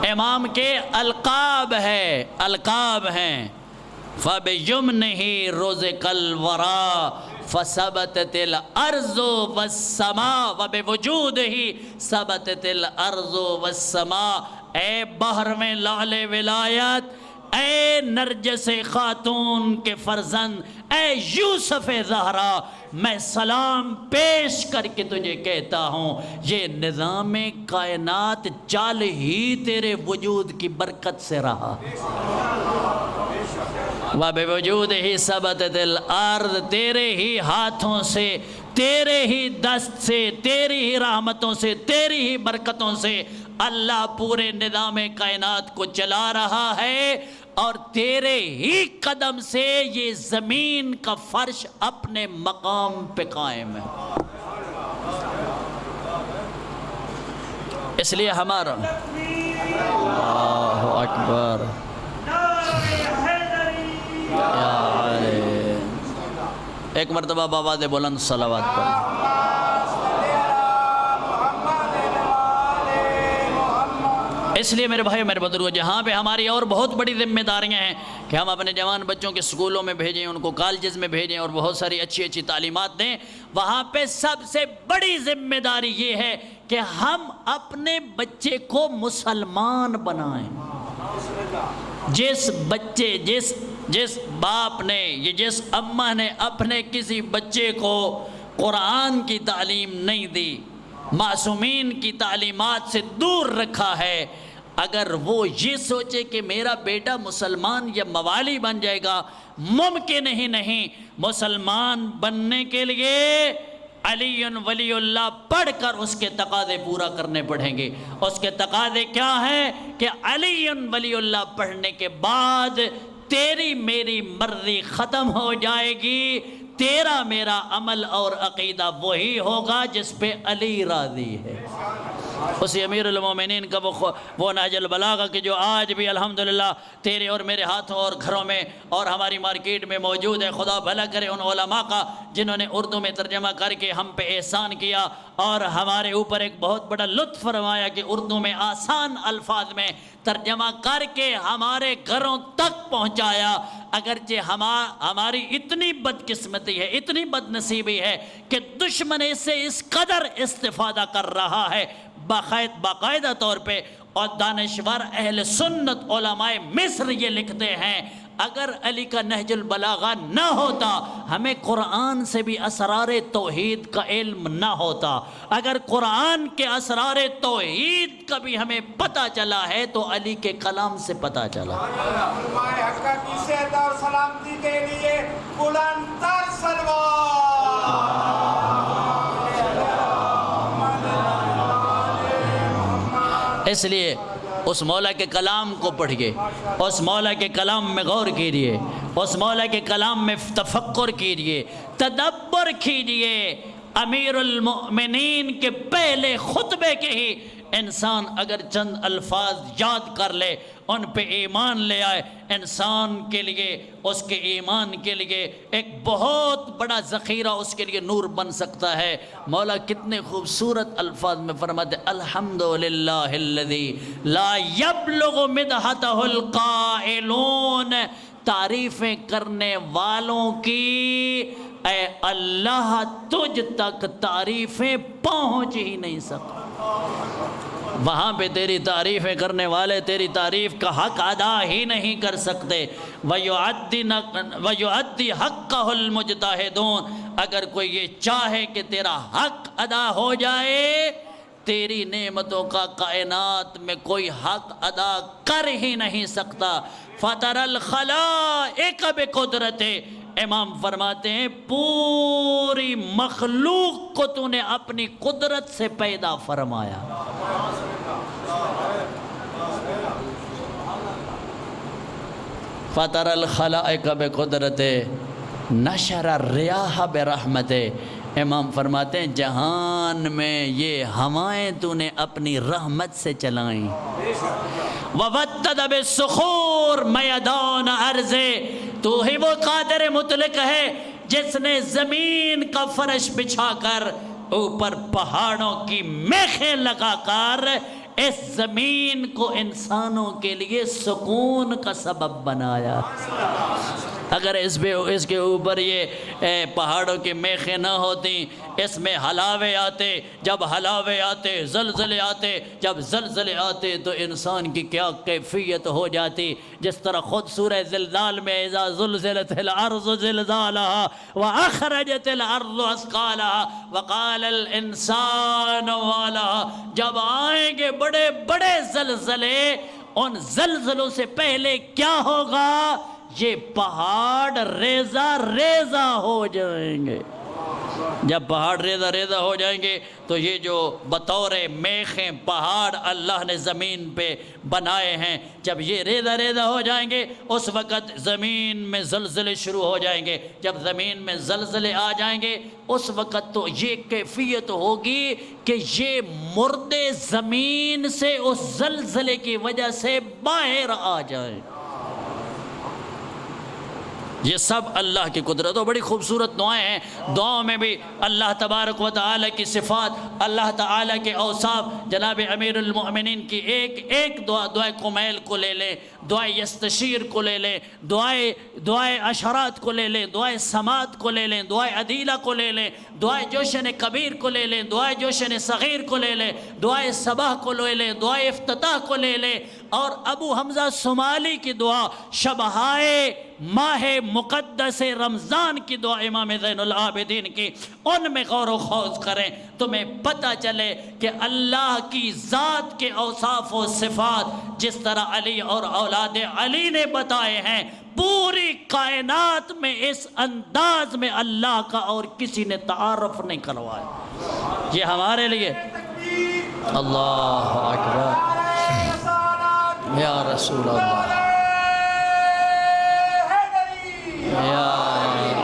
امام کے القاب ہے، القاب ہیں فَبِيُمْنِهِ رُزِقَ الْوَرَى فَثَبَتَتِ الْأَرْضُ وَالسَّمَاءُ وَبِوُجُودِهِ ثَبَتَتِ الْأَرْضُ وَالسَّمَاءُ۔ اے بحر میں لعل ولایت، اے نرجس خاتون کے فرزند، اے یوسف زہرا، میں سلام پیش کر کے تجھے کہتا ہوں یہ نظام کائنات چل ہی تیرے وجود کی برکت سے رہا۔ وَبِوُجُودِهِ ثَبَتَتِ الْأَرْضُ، تیرے ہی ہاتھوں سے، تیرے ہی دست سے، تیری ہی رحمتوں سے، تیری ہی برکتوں سے اللہ پورے نظام کائنات کو چلا رہا ہے، اور تیرے ہی قدم سے یہ زمین کا فرش اپنے مقام پہ قائم ہے۔ اس لیے ہمارا اللہ اکبر یا علی، ایک مرتبہ بآواز بلند صلوات پڑھ۔ اس لیے میرے بھائی میرے بزرگوں، جہاں پہ ہماری اور بہت بڑی ذمہ داریاں ہیں کہ ہم اپنے جوان بچوں کے سکولوں میں بھیجیں، ان کو کالجز میں بھیجیں اور بہت ساری اچھی اچھی تعلیمات دیں، وہاں پہ سب سے بڑی ذمہ داری یہ ہے کہ ہم اپنے بچے کو مسلمان بنائیں۔ جس بچے جس باپ نے یا جس اماں نے اپنے کسی بچے کو قرآن کی تعلیم نہیں دی، معصومین کی تعلیمات سے دور رکھا ہے، اگر وہ یہ سوچے کہ میرا بیٹا مسلمان یا موالی بن جائے گا، ممکن ہی نہیں۔ مسلمان بننے کے لیے علی ولی اللہ پڑھ کر اس کے تقاضے پورا کرنے پڑیں گے۔ اس کے تقاضے کیا ہیں کہ علی ولی اللہ پڑھنے کے بعد تیری میری مرضی ختم ہو جائے گی، تیرا میرا عمل اور عقیدہ وہی ہوگا جس پہ علی راضی ہے۔ اسی امیر المومنین کا وہ نہج البلاغہ کہ جو آج بھی الحمدللہ تیرے اور میرے ہاتھوں اور گھروں میں اور ہماری مارکیٹ میں موجود ہے، خدا بھلا کرے ان علماء کا جنہوں نے اردو میں ترجمہ کر کے ہم پہ احسان کیا اور ہمارے اوپر ایک بہت بڑا لطف فرمایا کہ اردو میں آسان الفاظ میں ترجمہ کر کے ہمارے گھروں تک پہنچایا۔ اگرچہ ہماری اتنی بدقسمتی ہے، اتنی بد نصیبی ہے کہ دشمن اس سے اس قدر استفادہ کر رہا ہے باقاعدہ طور پہ، اور دانشور اہل سنت علماء مصر یہ لکھتے ہیں اگر علی کا نہج البلاغہ نہ ہوتا ہمیں قرآن سے بھی اسرار توحید کا علم نہ ہوتا، اگر قرآن کے اسرار توحید کا بھی ہمیں پتہ چلا ہے تو علی کے کلام سے پتہ چلا۔ علماء حق کی صحت اور سلامتی کے لیے بلند تر سلوات۔ اس لیے اس مولا کے کلام کو پڑھیے، اس مولا کے کلام میں غور کیجیے، اس مولا کے کلام میں تفکر کیجیے، تدبر کیجیے۔ امیر المؤمنین کے پہلے خطبے کے ہی انسان اگر چند الفاظ یاد کر لے، ان پہ ایمان لے آئے، انسان کے لیے، اس کے ایمان کے لیے ایک بہت بڑا ذخیرہ اس کے لیے نور بن سکتا ہے۔ مولا کتنے خوبصورت الفاظ میں فرماتے ہیں، الحمدللہ الذی لا یبلغ مدحتہ القائلون، تعریفیں کرنے والوں کی اے اللہ تجھ تک تعریفیں پہنچ ہی نہیں سکتی۔ وہاں پہ تیری تعریفیں کرنے والے تیری تعریف کا حق ادا ہی نہیں کر سکتے۔ وَيُعَدِّ حَقَّهُ الْمُجْتَهِدُونَ، اگر کوئی یہ چاہے کہ تیرا حق ادا ہو جائے، تیری نعمتوں کا کائنات میں کوئی حق ادا کر ہی نہیں سکتا۔ فَتَرَ الْخَلَائِقَ بِقُدْرَتِهِ، امام فرماتے ہیں پوری مخلوق کو تو نے اپنی قدرت سے پیدا فرمایا۔ فَتَرَ الْخَلَائِقَ بِقُدْرَتِهِ نَشَرَ الرِّيَاحَ بِرَحْمَتِهِ، امام فرماتے ہیں جہان میں یہ ہوائیں تو نے اپنی رحمت سے چلائیں۔ وَوَدَّدَ بِالصُّخُورِ مَيَدَانَ عَرْضِ، تو ہی وہ قادر مطلق ہے جس نے زمین کا فرش بچھا کر اوپر پہاڑوں کی میخیں لگا کر اس زمین کو انسانوں کے لیے سکون کا سبب بنایا۔ اگر اس کے اوپر یہ پہاڑوں کی میخیں نہ ہوتی، اس میں ہلاوے آتے، جب ہلاوے آتے زلزلے آتے، جب زلزلے آتے تو انسان کی کیا کیفیت ہو جاتی۔ جس طرح خود سورہ زلزال میں اذا زلزلت الارض زلزالها واخرجت الارض اثقالها وقال الانسان ما لها، جب آئیں گے بڑے بڑے زلزلے، ان زلزلوں سے پہلے کیا ہوگا؟ یہ پہاڑ ریزہ ریزہ ہو جائیں گے۔ جب پہاڑ ریزہ ریزہ ہو جائیں گے تو یہ جو بطور میخیں پہاڑ اللہ نے زمین پہ بنائے ہیں، جب یہ ریزہ ریزہ ہو جائیں گے اس وقت زمین میں زلزلے شروع ہو جائیں گے۔ جب زمین میں زلزلے آ جائیں گے اس وقت تو یہ کیفیت ہوگی کہ یہ مردے زمین سے اس زلزلے کی وجہ سے باہر آ جائیں۔ یہ سب اللہ کی قدرت، اور بڑی خوبصورت دعائیں ہیں۔ دعاؤں میں بھی اللہ تبارک و تعالی کی صفات، اللہ تعالی کے اوصاف، جناب امیر المؤمنین کی ایک دعا، دعائے کمیل کو لے لیں، دعائے یستشیر کو لے لیں، دعائے اشارات کو لے لیں، دعائے سماعت کو لے لیں، دعائے عدیلہ کو لے لیں، دعائے جوشن کبیر کو لے لیں، دعائے جوشن صغیر کو لے لیں، دعائے صباح کو لے لیں، دعائے افتتاح کو لے لیں، اور ابو حمزہ صومالی کی دعا، شبہائے ماہ مقدس رمضان کی دعا امام زین العابدین کی، ان میں غور و خوض کریں، تمہیں پتہ چلے کہ اللہ کی ذات کے اوصاف و صفات جس طرح علی اور اولاد علی نے بتائے ہیں، پوری کائنات میں اس انداز میں اللہ کا اور کسی نے تعارف نہیں کروایا۔ یہ ہمارے لیے اللہ اکبر یا رسول اللہ یا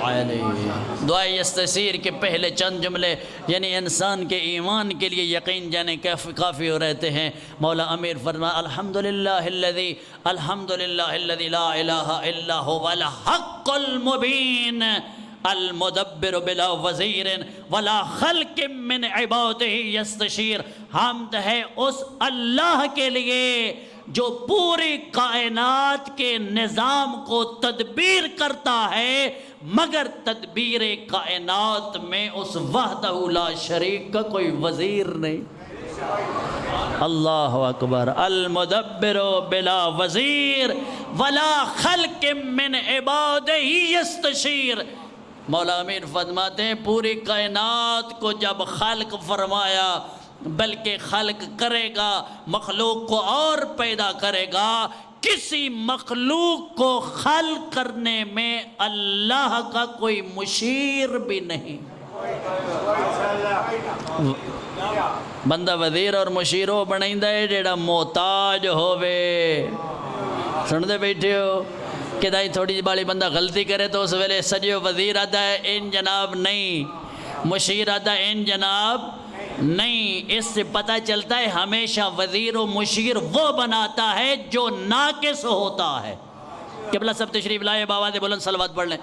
علی۔ دعائے یستشیر کے پہلے چند جملے یعنی انسان کے ایمان کے لیے یقین جانے کافی ہو رہتے ہیں۔ مولا امیر فرمایا الحمدللہ الذی لا الہ الا هو الحق المبین المدبر بلا وزیر ولا خلق من عبادہ یستشیر، حمد ہے اس اللہ کے لیے جو پوری کائنات کے نظام کو تدبیر کرتا ہے، مگر تدبیر کائنات میں اس وحدہ لا شریک کا کوئی وزیر نہیں۔ اللہ اکبر، المدبر بلا وزیر ولا خلق من عبادہ یستشیر۔ مولا امیر فرماتے ہیں پوری کائنات کو جب خلق فرمایا، بلکہ خلق کرے گا، مخلوق کو اور پیدا کرے گا، کسی مخلوق کو خلق کرنے میں اللہ کا کوئی مشیر بھی نہیں۔ بندہ وزیر اور مشیر وہ بنائندا ہے جیڑا محتاج ہووے سن دے بیٹھے ہو کہ دائی تھوڑی بالی بندہ غلطی کرے تو اس ویلے سجیو وزیر آتا ہے ان جناب نہیں مشیر آتا ہے ان جناب نہیں اس سے پتہ چلتا ہے ہمیشہ وزیر و مشیر وہ بناتا ہے جو ناقص ہوتا ہے قبلہ سب تشریف لائے بآواز بلند صلوات پڑھ لیں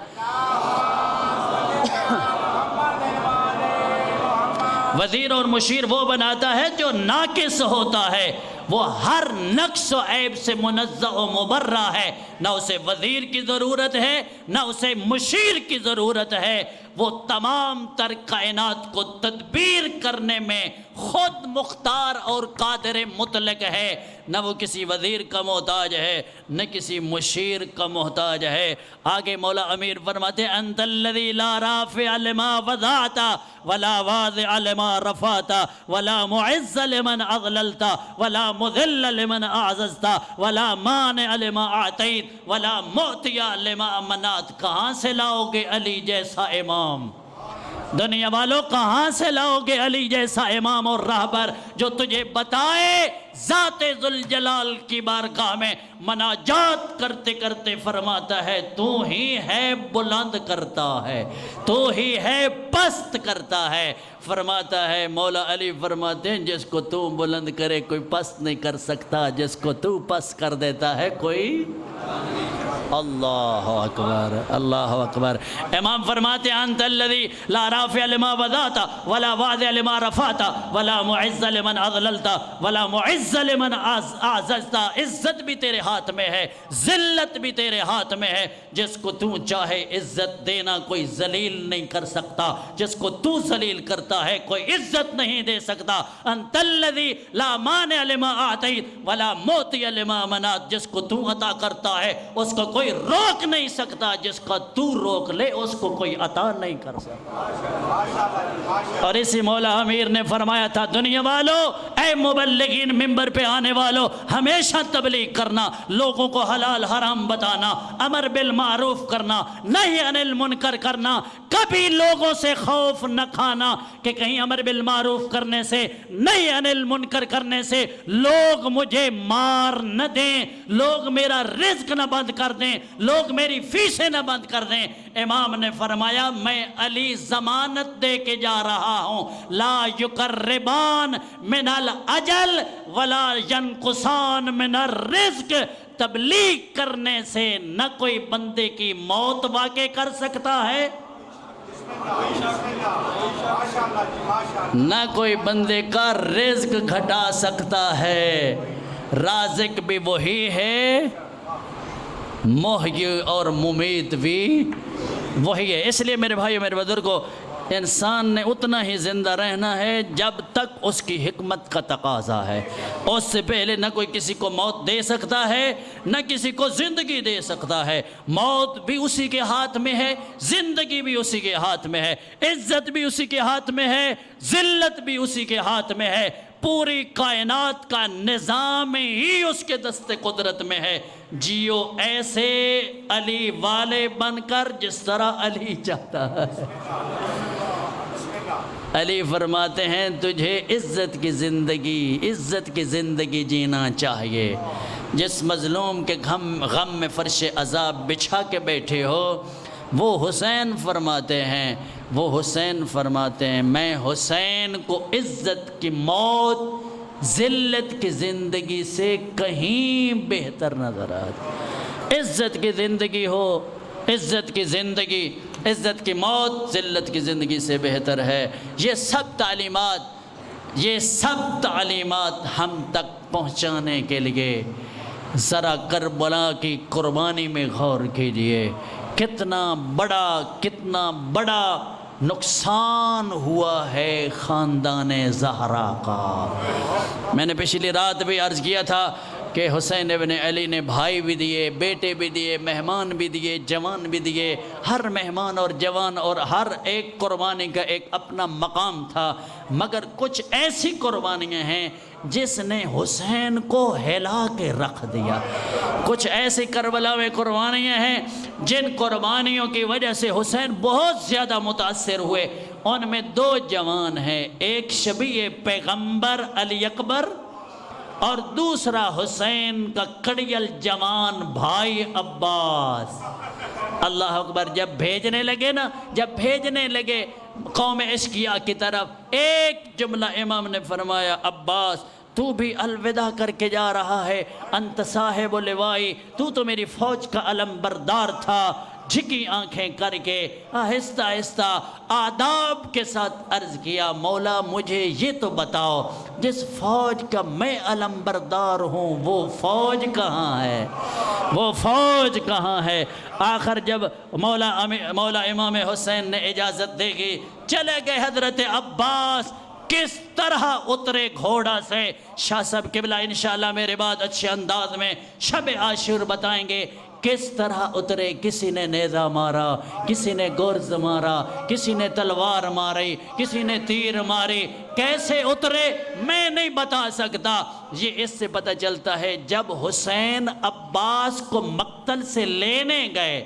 وزیر اور مشیر وہ بناتا ہے جو ناقص ہوتا ہے وہ ہر نقص و عیب سے منزہ و مبرہ ہے نہ اسے وزیر کی ضرورت ہے نہ اسے مشیر کی ضرورت ہے وہ تمام تر کائنات کو تدبیر کرنے میں خود مختار اور قادر مطلق ہے نہ وہ کسی وزیر کا محتاج ہے نہ کسی مشیر کا محتاج ہے آگے مولا امیر فرماتے ہیں انت الذی لا رافع لما وضعتا ولا واضع لما رفعتا ولا معز لمن اضللتا ولا مذل لمن اعززتا ولا مانع لما اعطیت ولا معطی لما منعت کہاں سے لاؤ گے علی جیسا امام دنیا والوں کہاں سے لاؤ گے علی جیسا امام اور راہبر جو تجھے بتائے ذات ذوالجلال کی بارگاہ میں مناجات کرتے کرتے فرماتا ہے تو ہی ہے بلند کرتا ہے تو ہی ہے پست کرتا ہے فرماتا ہے مولا علی فرماتے ہیں جس کو تو بلند کرے کوئی پست نہیں کر سکتا جس کو تو پست کر دیتا ہے کوئی اللہ اکبر اللہ اکبر امام فرماتے ہیں انت الذی لا رافع لما وضعتا ولا واضع لما رفعتا ولا معز لمن اضللتا ولا معز لمن اعززتا عزت بھی تیرے ہاتھ میں ہے ذلت بھی تیرے ہاتھ میں ہے جس کو تو چاہے عزت دینا کوئی ذلیل نہیں کر سکتا جس کو تو ذلیل کرتا ہے کوئی عزت نہیں دے سکتا انت الذی لا مانع لما اعطیت ولا معطی لما منعت جس کو تو عطا کرتا ہے اس کو کوئی روک نہیں سکتا جس کا تو روک لے اس کو کوئی عطا نہیں کر سکتا اور اسی مولا امیر نے فرمایا تھا دنیا والو اے مبلغین ممبر پہ آنے والو ہمیشہ تبلیغ کرنا لوگوں کو حلال حرام بتانا امر بالمعروف کرنا نہی عن المنکر کرنا کبھی لوگوں سے خوف نہ کھانا کہ کہیں امر بالمعروف کرنے سے نہی عن المنکر کرنے سے لوگ مجھے مار نہ دیں لوگ میرا رزق نہ بند کر دیں لوگ میری فیسیں نہ بند کر دیں امام نے فرمایا میں علی ضمانت دے کے جا رہا ہوں لا یقربان من الاجل ولا ینقصان من الرزق تبلیغ کرنے سے نہ کوئی بندے کی موت واقع کر سکتا ہے نہ کوئی بندے کا رزق گھٹا سکتا ہے رازق بھی وہی ہے محیی اور ممیت بھی وہی ہے اس لیے میرے بھائیو میرے بزرگوں انسان نے اتنا ہی زندہ رہنا ہے جب تک اس کی حکمت کا تقاضا ہے اس سے پہلے نہ کوئی کسی کو موت دے سکتا ہے نہ کسی کو زندگی دے سکتا ہے موت بھی اسی کے ہاتھ میں ہے زندگی بھی اسی کے ہاتھ میں ہے عزت بھی اسی کے ہاتھ میں ہے ذلت بھی اسی کے ہاتھ میں ہے پوری کائنات کا نظام ہی اس کے دست قدرت میں ہے جیو ایسے علی والے بن کر جس طرح علی چاہتا ہے علی فرماتے ہیں تجھے عزت کی زندگی جینا چاہیے جس مظلوم کے غم میں فرش عذاب بچھا کے بیٹھے ہو وہ حسین فرماتے ہیں میں حسین کو عزت کی موت ذلت کی زندگی سے کہیں بہتر نظر آتی عزت کی زندگی ہو عزت کی موت ذلت کی زندگی سے بہتر ہے یہ سب تعلیمات ہم تک پہنچانے کے لیے ذرا کربلا کی قربانی میں غور کیجئے کتنا بڑا نقصان ہوا ہے خاندان زہرا کا میں نے پچھلی رات بھی عرض کیا تھا کہ حسین ابن علی نے بھائی بھی دیے بیٹے بھی دیے مہمان بھی دیے جوان بھی دیے ہر مہمان اور جوان اور ہر ایک قربانی کا ایک اپنا مقام تھا مگر کچھ ایسی قربانیاں ہیں جس نے حسین کو ہلا کے رکھ دیا۔ کچھ ایسی کربلا میں قربانیاں ہیں جن قربانیوں کی وجہ سے حسین بہت زیادہ متاثر ہوئے۔ ان میں 2 جوان ہیں، ایک شبیہ پیغمبر علی اکبر اور دوسرا حسین کا کڑیل جوان بھائی عباس۔ اللہ اکبر، جب بھیجنے لگے قوم اشقیاء کی طرف، ایک جملہ امام نے فرمایا، عباس تو بھی الوداع کر کے جا رہا ہے، انت صاحب لوائی، تو میری فوج کا علم بردار تھا۔ جھکی آنکھیں کر کے آہستہ آہستہ آداب کے ساتھ عرض کیا، مولا مجھے یہ تو بتاؤ، جس فوج کا میں علم بردار ہوں وہ فوج کہاں ہے؟ وہ فوج کہاں ہے؟ آخر جب مولا امام حسین نے اجازت دے گی، چلے گئے حضرت عباس۔ کس طرح اترے گھوڑا سے، شاہ صاحب قبلہ انشاءاللہ میرے بعد اچھے انداز میں شب عاشور بتائیں گے کس طرح اترے۔ کسی نے نیزہ مارا، کسی نے گرز مارا، کسی نے تلوار ماری، کسی نے تیر ماری۔ کیسے اترے میں نہیں بتا سکتا۔ یہ اس سے پتہ چلتا ہے جب حسین عباس کو مقتل سے لینے گئے،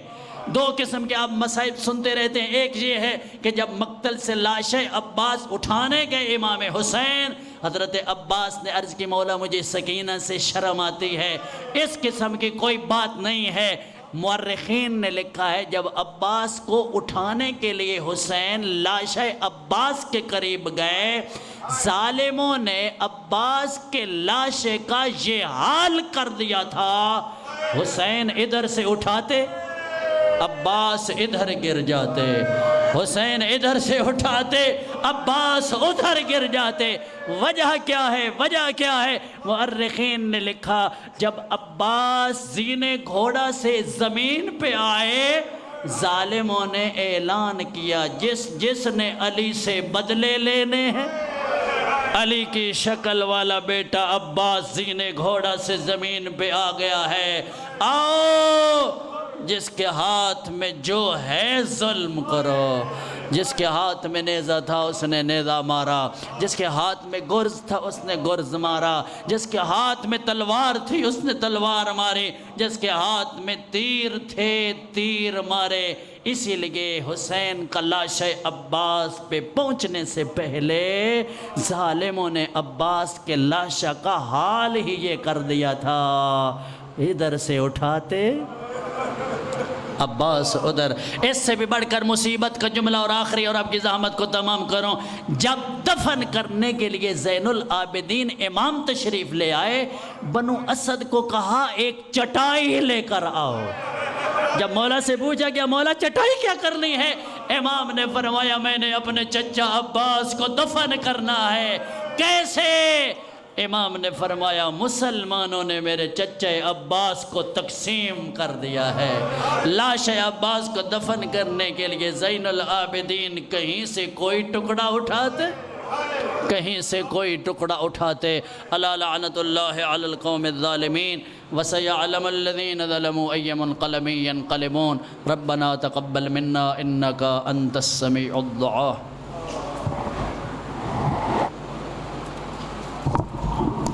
2 قسم کے آپ مصائب سنتے رہتے ہیں۔ ایک یہ ہے کہ جب مقتل سے لاشِ عباس اٹھانے گئے امام حسین، حضرت عباس نے عرض کی، مولا مجھے سکینہ سے شرم آتی ہے، اس قسم کی کوئی بات نہیں ہے۔ مورخین نے لکھا ہے جب عباس کو اٹھانے کے لیے حسین لاشِ عباس کے قریب گئے، ظالموں نے عباس کے لاشے کا یہ حال کر دیا تھا، حسین ادھر سے اٹھاتے عباس ادھر گر جاتے، حسین ادھر سے اٹھاتے عباس ادھر گر جاتے۔ وجہ کیا ہے؟ مورخین نے لکھا جب عباس زینے گھوڑا سے زمین پہ آئے، ظالموں نے اعلان کیا، جس نے علی سے بدلے لینے ہیں، علی کی شکل والا بیٹا عباس زینے گھوڑا سے زمین پہ آ گیا ہے، آؤ جس کے ہاتھ میں جو ہے ظلم کرو۔ جس کے ہاتھ میں نیزہ تھا اس نے نیزہ مارا، جس کے ہاتھ میں گرز تھا اس نے گرز مارا، جس کے ہاتھ میں تلوار تھی اس نے تلوار ماری، جس کے ہاتھ میں تیر تھے تیر مارے۔ اسی لیے حسین کا لاشِ عباس پہ پہنچنے سے پہلے ظالموں نے عباس کے لاشہ کا حال ہی یہ کر دیا تھا، ادھر سے اٹھاتے عباس ادھر۔ اس سے بھی بڑھ کر مصیبت کا جملہ اور آخری، اور آپ کی زحمت کو تمام کروں، جب دفن کرنے کے لیے زین العابدین امام تشریف لے آئے، بنو اسد کو کہا ایک چٹائی لے کر آؤ۔ جب مولا سے پوچھا گیا مولا چٹائی کیا کرنی ہے، امام نے فرمایا میں نے اپنے چچا عباس کو دفن کرنا ہے۔ کیسے؟ امام نے فرمایا مسلمانوں نے میرے چچے عباس کو تقسیم کر دیا ہے۔ لاش عباس کو دفن کرنے کے لیے زین العابدین کہیں سے کوئی ٹکڑا اٹھاتے، کہیں سے کوئی ٹکڑا اٹھاتے۔ الا لعنت اللہ علی القوم الظالمین وسيعلم الذين ظلموا أي منقلب ينقلبون ربنا تقبل منا إنك أنت السميع الدعاء